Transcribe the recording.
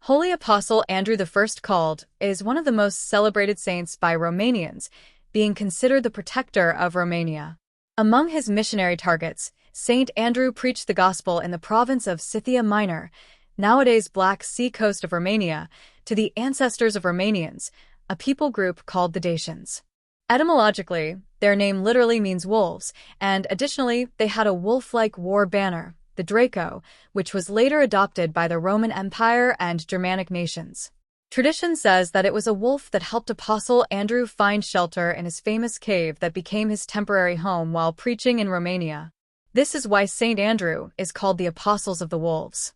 Holy Apostle Andrew I called is one of the most celebrated saints by Romanians, being considered the protector of Romania. Among his missionary targets, Saint Andrew preached the gospel in the province of Scythia Minor, nowadays Black Sea coast of Romania, to the ancestors of Romanians, a people group called the Dacians. Etymologically, their name literally means wolves, and additionally, they had a wolf-like war banner, the Draco, which was later adopted by the Roman Empire and Germanic nations. Tradition says that it was a wolf that helped Apostle Andrew find shelter in his famous cave that became his temporary home while preaching in Romania. This is why Saint Andrew is called the Apostles of the Wolves.